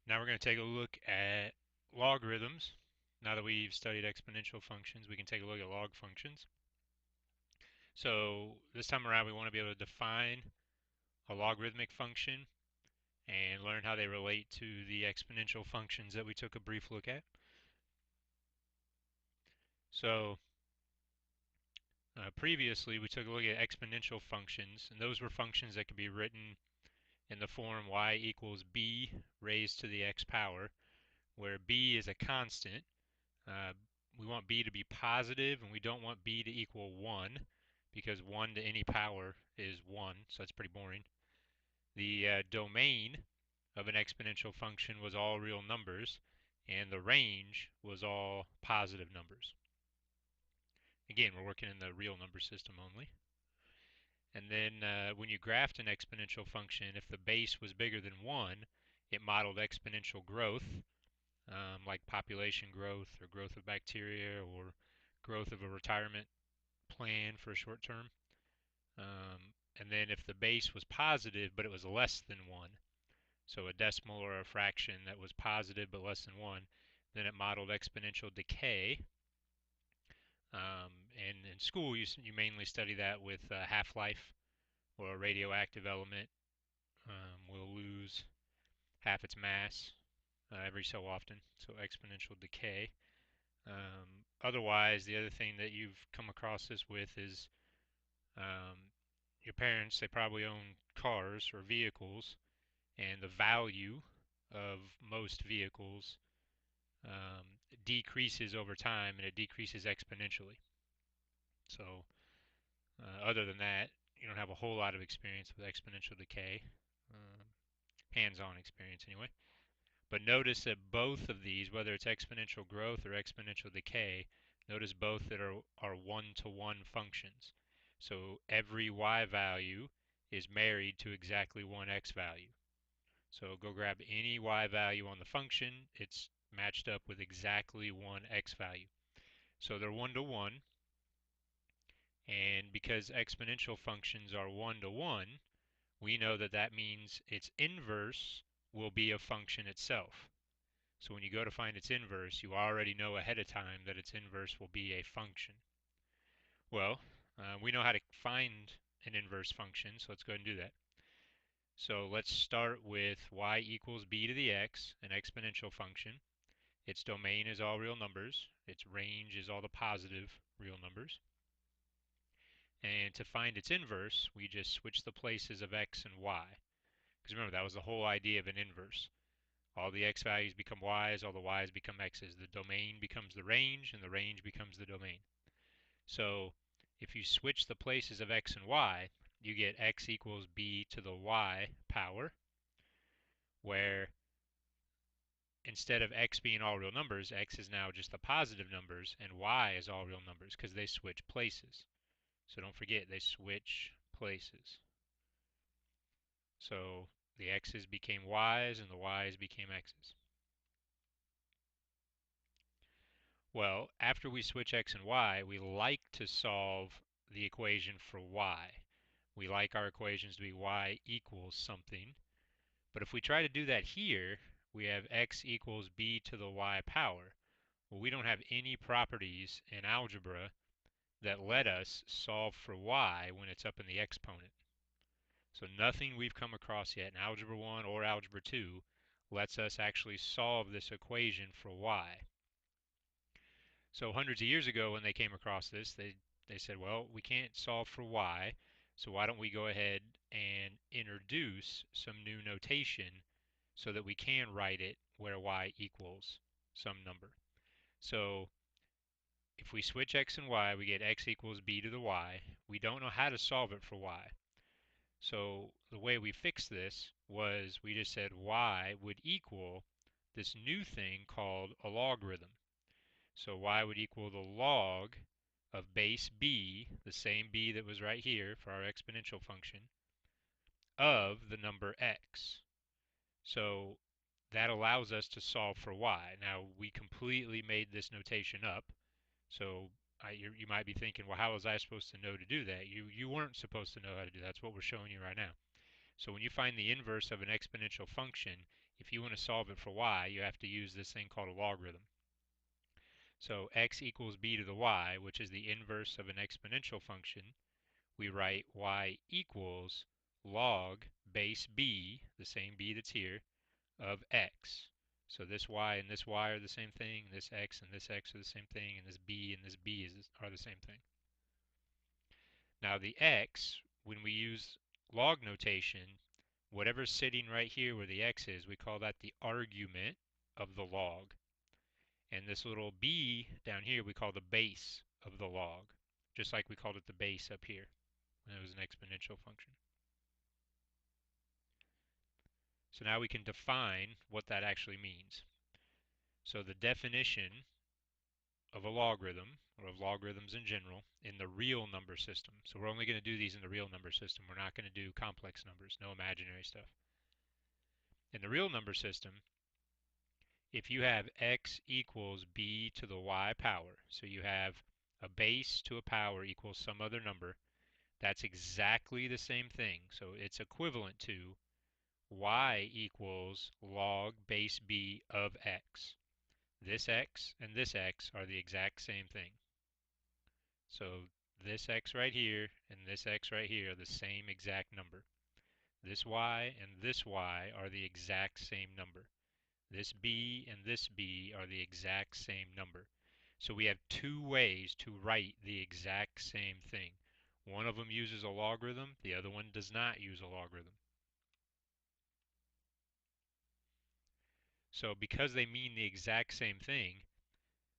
Now we're going to take a look at logarithms. Now that we've studied exponential functions, we can take a look at log functions. So this time around, we want to be able to define a logarithmic function and learn how they relate to the exponential functions that we took a brief look at. So previously, we took a look at exponential functions, and those were functions that could be written in the form y equals b raised to the x power, where b is a constant. Uh, we want b to be positive, and we don't want b to equal 1, because 1 to any power is 1, so that's pretty boring. The domain of an exponential function was all real numbers, and the range was all positive numbers. Again, we're working in the real number system only. And then when you graphed an exponential function, if the base was bigger than 1, it modeled exponential growth, like population growth or growth of bacteria or growth of a retirement plan for a short term. And then if the base was positive but it was less than 1, so a decimal or a fraction that was positive but less than 1, then it modeled exponential decay. And in school, you mainly study that with half-life, or a radioactive element will lose half its mass every so often, so exponential decay. Otherwise, the other thing that you've come across this with is your parents, they probably own cars or vehicles, and the value of most vehicles decreases over time, and it decreases exponentially. So other than that, you don't have a whole lot of experience with exponential decay, hands-on experience anyway. But notice that both of these, whether it's exponential growth or exponential decay, notice both that are one-to-one functions. So every y value is married to exactly one x value. So go grab any y value on the function, it's matched up with exactly one x value. So they're one-to-one, and because exponential functions are one-to-one, we know that that means its inverse will be a function itself. So when you go to find its inverse, you already know ahead of time that its inverse will be a function. Well, we know how to find an inverse function, so let's go ahead and do that. So let's start with y equals b to the x, an exponential function. Its domain is all real numbers. Its range is all the positive real numbers. And to find its inverse, we just switch the places of x and y. Because remember, that was the whole idea of an inverse. All the x values become y's, all the y's become x's. The domain becomes the range, and the range becomes the domain. So if you switch the places of x and y, you get x equals b to the y power, where instead of x being all real numbers, x is now just the positive numbers, and y is all real numbers because they switch places. So don't forget, they switch places. So the x's became y's and the y's became x's. Well, after we switch x and y, we like to solve the equation for y. We like our equations to be y equals something. But if we try to do that here, we have x equals b to the y power. Well, we don't have any properties in algebra that let us solve for y when it's up in the exponent. So nothing we've come across yet in Algebra 1 or Algebra 2 lets us actually solve this equation for y. So hundreds of years ago when they came across this, they said, well, we can't solve for y, so why don't we go ahead and introduce some new notation so that we can write it where y equals some number. So if we switch x and y, we get x equals b to the y. We don't know how to solve it for y. So the way we fixed this was we just said y would equal this new thing called a logarithm. So y would equal the log of base b, the same b that was right here for our exponential function, of the number x. So that allows us to solve for y. Now, we completely made this notation up. So you might be thinking, well, how was I supposed to know to do that? You weren't supposed to know how to do that. That's what we're showing you right now. So when you find the inverse of an exponential function, If you want to solve it for y, you have to use this thing called a logarithm. So x equals b to the y, which is the inverse of an exponential function, we write y equals log base b, the same b that's here, of x. So this y and this y are the same thing, this x and this x are the same thing, and this b are the same thing. Now the x, when we use log notation, whatever's sitting right here where the x is, we call that the argument of the log. And this little b down here we call the base of the log, just like we called it the base up here when it was an exponential function. So now we can define what that actually means. So the definition of a logarithm, or of logarithms in general, in the real number system. So we're only going to do these in the real number system. We're not going to do complex numbers, no imaginary stuff. In the real number system, if you have x equals b to the y power, so you have a base to a power equals some other number, that's exactly the same thing. So it's equivalent to y equals log base b of x. This x and this x are the exact same thing. So this x right here and this x right here are the same exact number. This y and this y are the exact same number. This b and this b are the exact same number. So we have two ways to write the exact same thing. One of them uses a logarithm, the other one does not use a logarithm. So because they mean the exact same thing,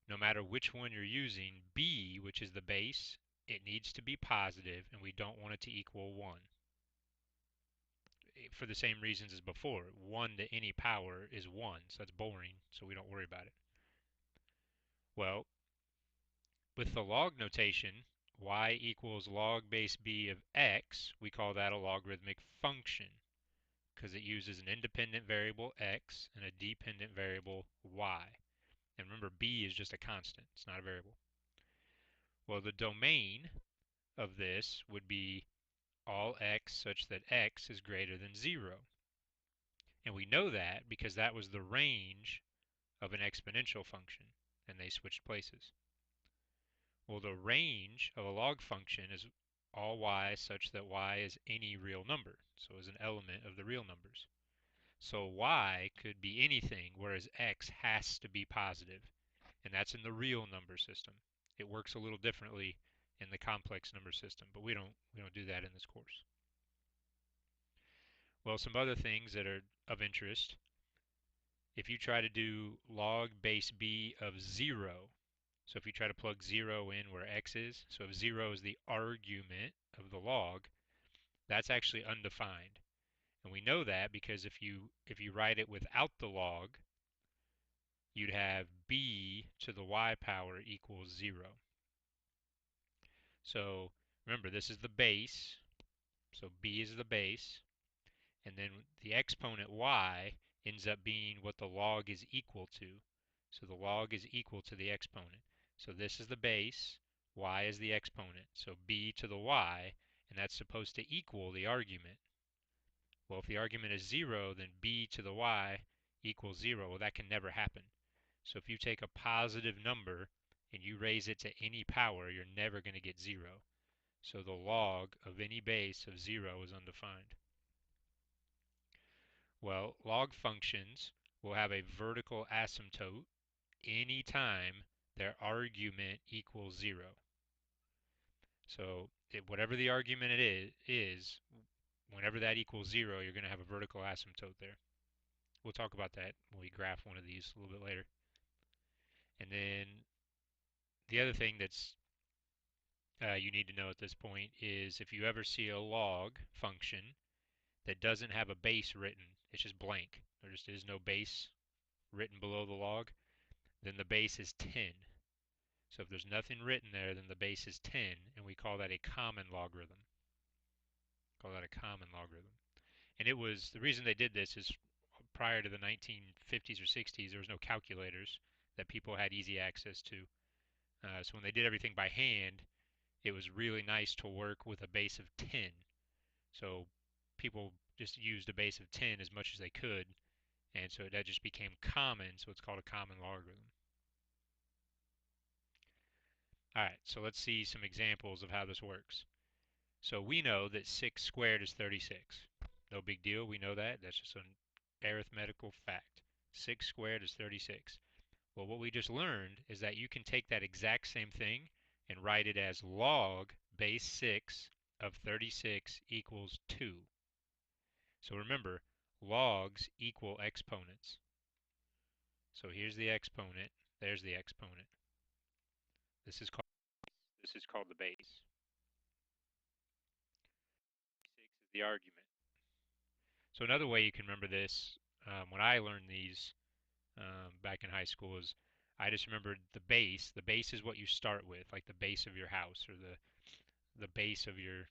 no matter which one you're using, b, which is the base, it needs to be positive and we don't want it to equal 1. For the same reasons as before. 1 to any power is 1, so that's boring, so we don't worry about it. Well, with the log notation, y equals log base b of x, we call that a logarithmic function because it uses an independent variable x and a dependent variable y. And remember, b is just a constant, it's not a variable. Well, the domain of this would be all x such that x is greater than 0. And we know that because that was the range of an exponential function, and they switched places. Well, the range of a log function is all y such that y is any real number, so is an element of the real numbers. So y could be anything, whereas x has to be positive, and that's in the real number system. It works a little differently in the complex number system, but we don't do that in this course. Well, some other things that are of interest. If you try to do log base b of 0, so if you try to plug 0 in where x is, so if 0 is the argument of the log, that's actually undefined. And we know that because if you write it without the log, you'd have b to the y power equals 0. So remember, this is the base, so b is the base, and then the exponent y ends up being what the log is equal to. So the log is equal to the exponent. So this is the base, y is the exponent. So b to the y, and that's supposed to equal the argument. Well, if the argument is 0, then b to the y equals 0. Well, that can never happen. So if you take a positive number and you raise it to any power, you're never going to get 0. So the log of any base of 0 is undefined. Well, log functions will have a vertical asymptote anytime their argument equals 0. So whatever the argument it is, whenever that equals 0, you're going to have a vertical asymptote there. We'll talk about that when we graph one of these a little bit later. And then the other thing that's you need to know at this point is if you ever see a log function that doesn't have a base written, it's just blank, there just is no base written below the log, then the base is 10. So if there's nothing written there, then the base is 10, and we call that a common logarithm. Call that a common logarithm. And it was, the reason they did this is prior to the 1950s or 60s, there was no calculators that people had easy access to. So when they did everything by hand, it was really nice to work with a base of 10. So people just used a base of 10 as much as they could, And so that just became common, so it's called a common logarithm. All right, so let's see some examples of how this works. So we know that 6 squared is 36. No big deal, we know that. That's just an arithmetical fact. 6 squared is 36. Well, what we just learned is that you can take that exact same thing and write it as log base 6 of 36 equals 2. So remember, logs equal exponents. So here's the exponent, there's the exponent. This is called the base. 6 is the argument. So another way you can remember this, when I learned these back in high school, is I just remembered the base. The base is what you start with, like the base of your house or the base of your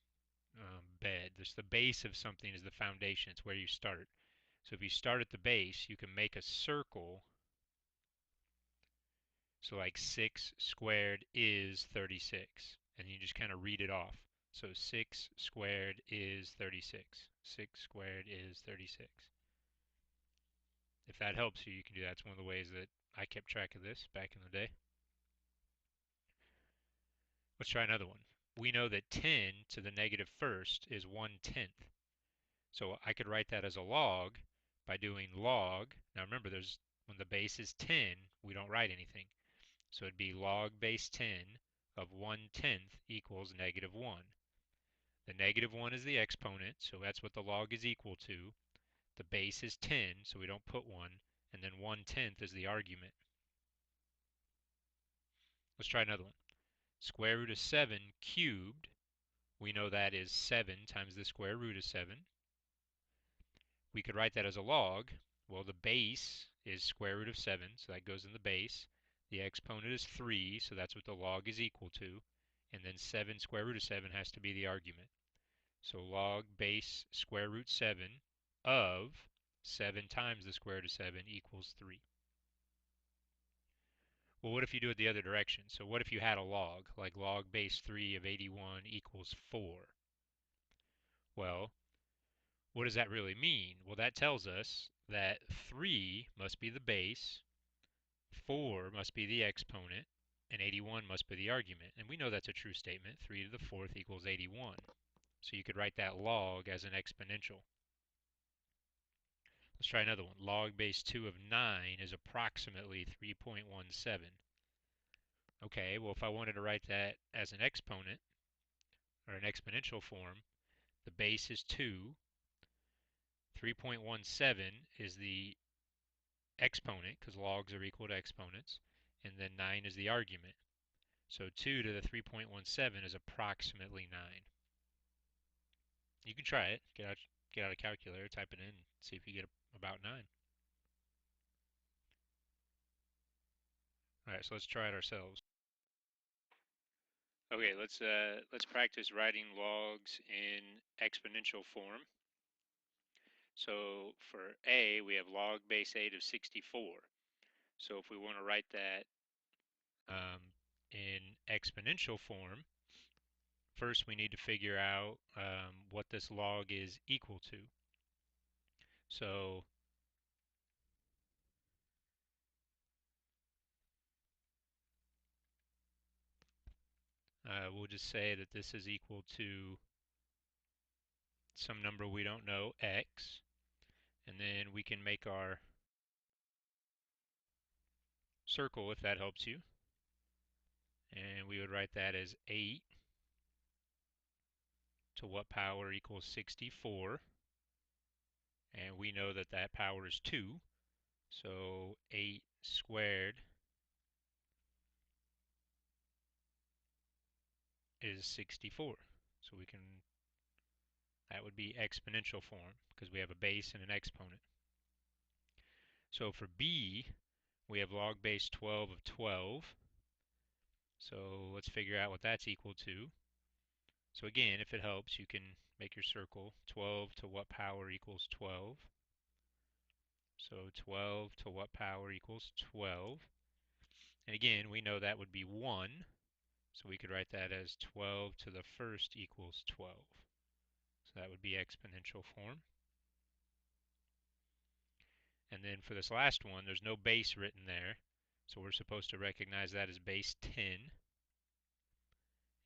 bed. Just the base of something is the foundation. It's where you start. So if you start at the base, you can make a circle. So like 6 squared is 36. And you just kind of read it off. So 6 squared is 36. 6 squared is 36. If that helps you, you can do that. It's one of the ways that I kept track of this back in the day. Let's try another one. We know that 10 to the negative first is 1/10. So I could write that as a log by doing log. Now remember, when the base is 10, we don't write anything. So it'd be log base 10 of 1/10 equals negative 1. The negative 1 is the exponent, so that's what the log is equal to. The base is 10, so we don't put 1. And then 1/10 is the argument. Let's try another one. Square root of 7 cubed. We know that is 7 times the square root of 7. We could write that as a log. Well, the base is square root of 7, so that goes in the base. The exponent is 3, so that's what the log is equal to. And then 7 square root of 7 has to be the argument. So log base square root 7 of 7 times the square root of 7 equals 3. Well, what if you do it the other direction? So what if you had a log, like log base 3 of 81 equals 4? Well, what does that really mean? Well, that tells us that 3 must be the base, 4 must be the exponent, and 81 must be the argument. And we know that's a true statement. 3 to the 4th equals 81. So you could write that log as an exponential. Let's try another one. Log base 2 of 9 is approximately 3.17. Okay, well, if I wanted to write that as an exponent, or an exponential form, the base is 2. 3.17 is the exponent, because logs are equal to exponents, and then 9 is the argument. So 2 to the 3.17 is approximately 9. You can try it. Get out a calculator, type it in, see if you get about 9. All right, so let's try it ourselves. Okay, let's practice writing logs in exponential form. So for a, we have log base 8 of 64. So if we want to write that in exponential form, first we need to figure out what this log is equal to. So we'll just say that this is equal to some number we don't know, x, and then we can make our circle if that helps you. And we would write that as 8 to what power equals 64. And we know that that power is 2. So 8 squared is 64. So that would be exponential form because we have a base and an exponent. So for b, we have log base 12 of 12. So let's figure out what that's equal to. So again, if it helps, you can make your circle. 12 to what power equals 12. So 12 to what power equals 12. And again, we know that would be 1. So we could write that as 12 to the first equals 12. So that would be exponential form. And then for this last one, there's no base written there. So we're supposed to recognize that as base 10.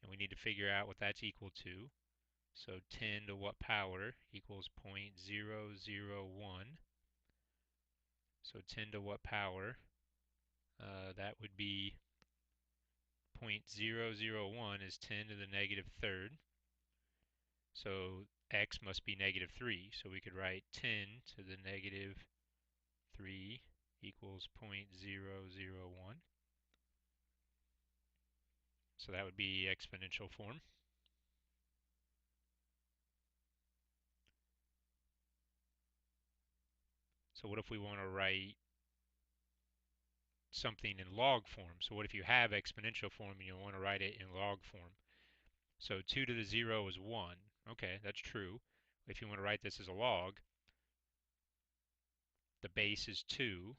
And we need to figure out what that's equal to. So 10 to what power equals 0.001. So 10 to what power? That would be 0.001 is 10 to the negative third. So x must be negative 3. So we could write 10 to the negative 3 equals 0.001. So that would be exponential form. So what if we want to write something in log form? So what if you have exponential form and you want to write it in log form? So 2 to the 0 is 1. Okay, that's true. If you want to write this as a log, the base is 2.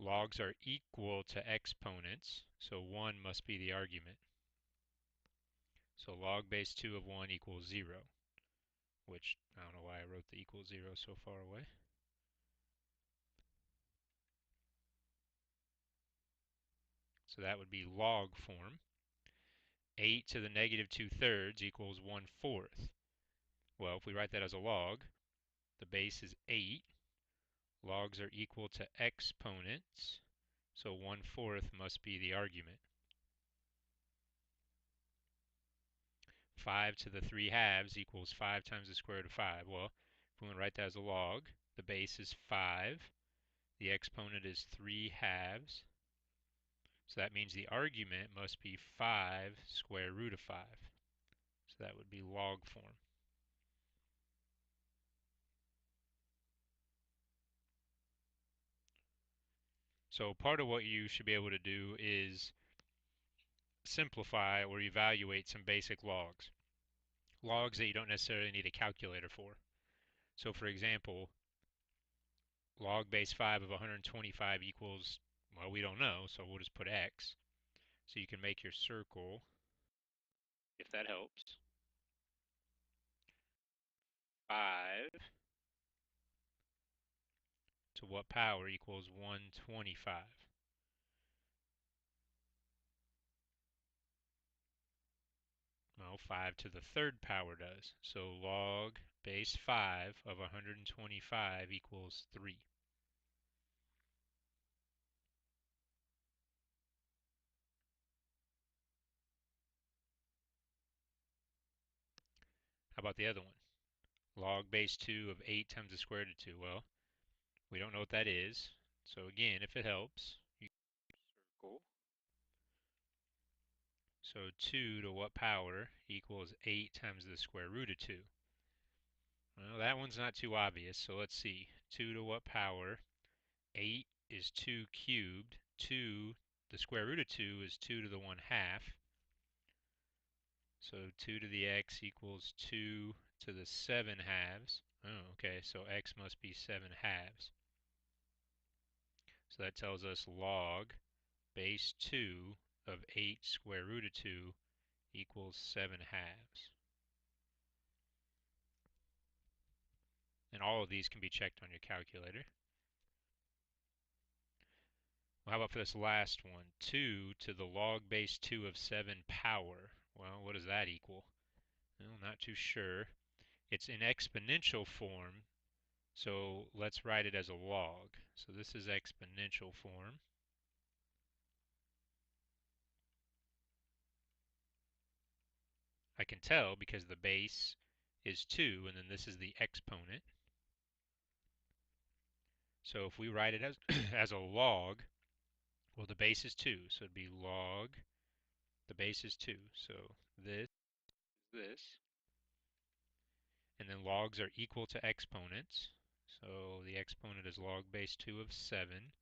Logs are equal to exponents, so 1 must be the argument. So log base 2 of 1 equals 0, which I don't know why I wrote the equals 0 so far away. So that would be log form. 8 to the negative 2/3 equals 1/4. Well, if we write that as a log, the base is 8. Logs are equal to exponents, so 1/4 must be the argument. 5 to the 3/2 equals 5 times the square root of 5. Well, if we want to write that as a log, the base is 5. The exponent is 3/2. So that means the argument must be 5 square root of 5. So that would be log form. So part of what you should be able to do is simplify or evaluate some basic logs. Logs that you don't necessarily need a calculator for. So for example, log base 5 of 125 equals, well, we don't know, so we'll just put x. So you can make your circle, if that helps. 5 to what power equals 125? Well, 5 to the third power does. So log base 5 of 125 equals 3. How about the other one? Log base 2 of 8 times the square root of 2. Well, we don't know what that is. So again, if it helps, you circle. So 2 to what power equals 8 times the square root of 2? Well, that one's not too obvious, so let's see. 2 to what power? 8 is 2 cubed. 2, the square root of 2 is 2 to the 1/2. So 2 to the x equals 2 to the 7/2. Oh, okay, so x must be 7/2. So that tells us log base 2 of 8 square root of 2 equals 7/2. And all of these can be checked on your calculator. Well, how about for this last one? 2 to the log base 2 of 7 power. Well, what does that equal? Well, not too sure. It's in exponential form, so let's write it as a log. So this is exponential form. I can tell because the base is 2, and then this is the exponent. So if we write it as, as a log, well, the base is 2, so it'd be log, the base is 2. So this, and then logs are equal to exponents. So the exponent is log base 2 of 7.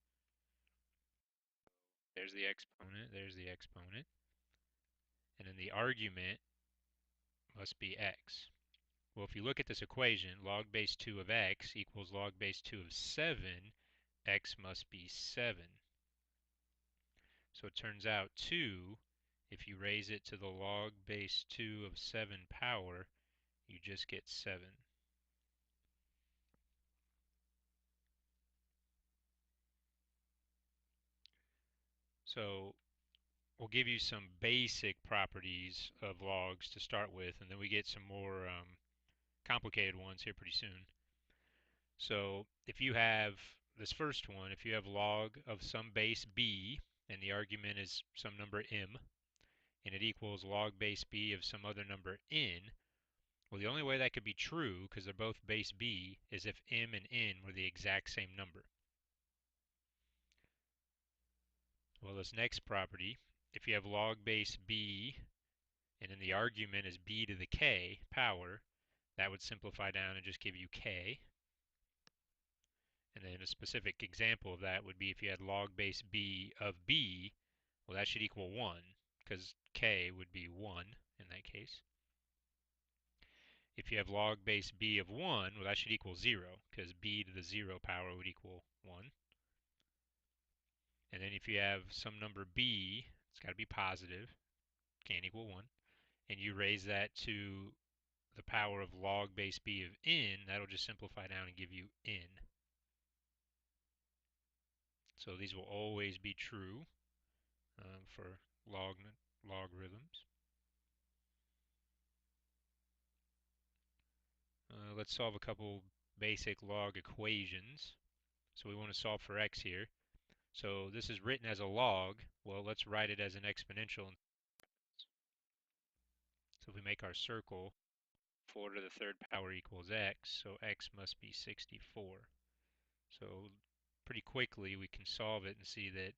There's the exponent, there's the exponent. And then the argument must be x. Well, if you look at this equation, log base 2 of x equals log base 2 of 7, x must be 7. So it turns out 2, if you raise it to the log base 2 of 7 power, you just get 7. So we'll give you some basic properties of logs to start with, and then we get some more complicated ones here pretty soon. So if you have this first one, if you have log of some base b, and the argument is some number m, and it equals log base b of some other number n, well, the only way that could be true, because they're both base b, is if m and n were the exact same number. Well, this next property, if you have log base b, and then the argument is b to the k power, that would simplify down and just give you k. And then a specific example of that would be if you had log base b of b, well, that should equal 1, because k would be 1 in that case. If you have log base b of 1, well, that should equal 0, because b to the 0 power would equal 1. And then if you have some number b, it's got to be positive, can't equal 1, and you raise that to the power of log base b of n, that'll just simplify down and give you n. So these will always be true for logarithms. Let's solve a couple basic log equations. So we want to solve for x here. So this is written as a log. Well, let's write it as an exponential. So if we make our circle, 4 to the third power equals x, so x must be 64. So pretty quickly we can solve it and see that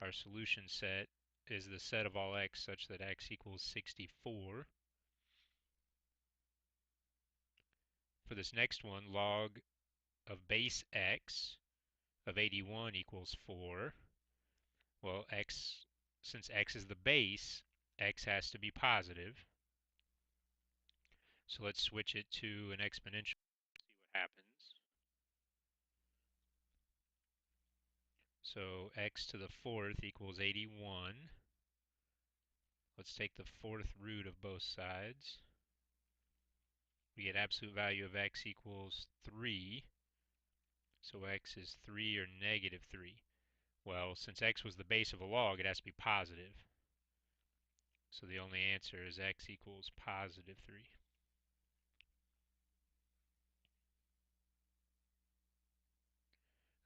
our solution set is the set of all x such that x equals 64. For this next one, log of base x of 81 equals 4. Well, since x is the base, x has to be positive. So let's switch it to an exponential and see what happens. So x to the fourth equals 81. Let's take the fourth root of both sides. We get absolute value of x equals 3. So x is 3 or negative 3. Well, since x was the base of a log, it has to be positive. So the only answer is x equals positive 3.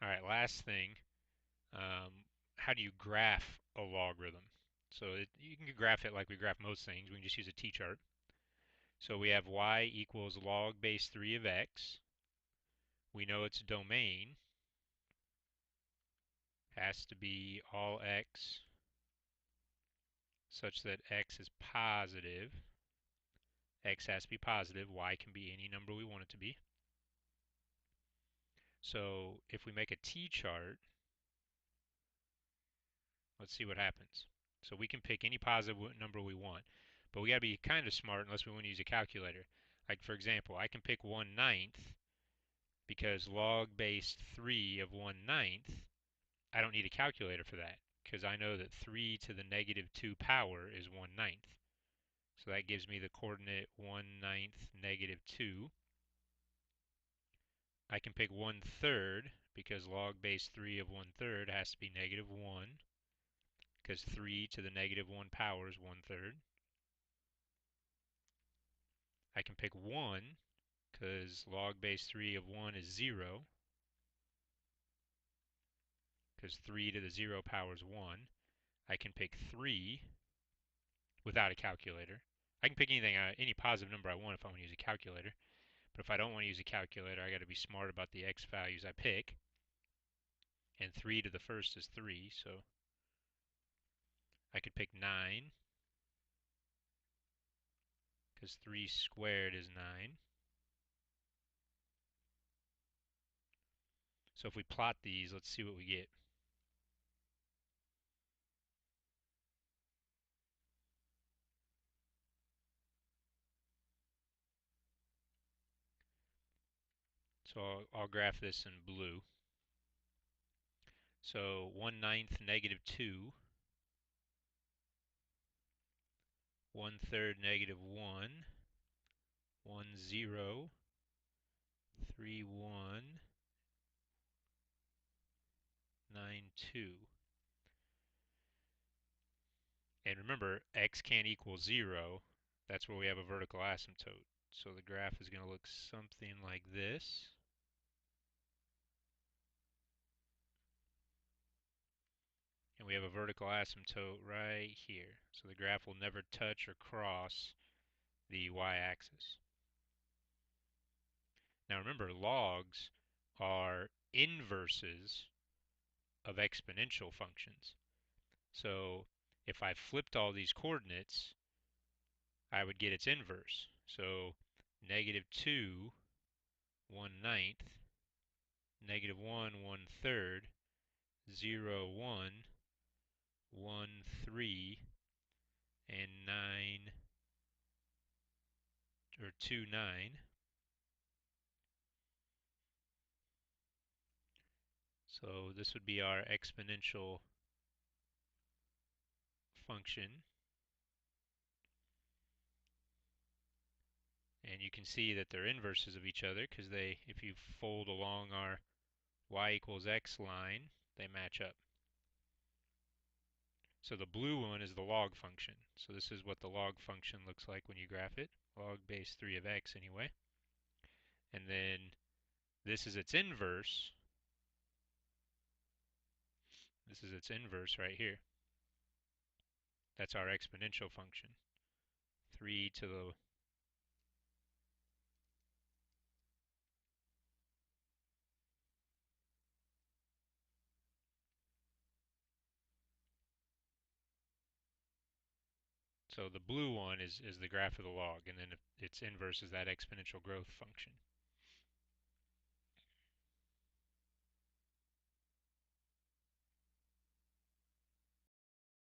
All right, last thing. How do you graph a logarithm? So you can graph it like we graph most things. We can just use a t-chart. So we have y equals log base 3 of x. We know its domain has to be all x such that x is positive. X has to be positive. Y can be any number we want it to be. So if we make a t-chart, let's see what happens. So we can pick any positive number we want, but we got to be kind of smart unless we want to use a calculator. Like for example, I can pick 1/9 because log base 3 of 1/9, I don't need a calculator for that because I know that 3 to the negative 2 power is 1/9. So that gives me the coordinate 1/9 negative 2. I can pick 1/3 because log base 3 of 1/3 has to be negative 1 because 3 to the negative 1 power is 1/3. I can pick 1 because log base 3 of 1 is 0 because 3 to the 0 power is 1. I can pick 3 without a calculator. I can pick anything, any positive number I want if I want to use a calculator. But if I don't want to use a calculator, I got to be smart about the x values I pick. And 3 to the first is 3, so I could pick 9 because 3 squared is 9. So if we plot these, let's see what we get. So I'll graph this in blue. So 1/9 negative 2, 1/3 negative 1, 1 0, 3 1, 9 2. And remember, x can't equal 0. That's where we have a vertical asymptote. So the graph is going to look something like this. And we have a vertical asymptote right here. So the graph will never touch or cross the y-axis. Now remember, logs are inverses of exponential functions. So if I flipped all these coordinates, I would get its inverse. So -2, 1/9, -1, 1/3, 0, 1, 1, 3, and 9, or 2, 9. So this would be our exponential function. And you can see that they're inverses of each other because if you fold along our y equals x line, they match up. So the blue one is the log function. So this is what the log function looks like when you graph it. Log base 3 of x anyway. And then this is its inverse. This is its inverse right here. That's our exponential function. 3 to the So the blue one is the graph of the log, and then its inverse is that exponential growth function.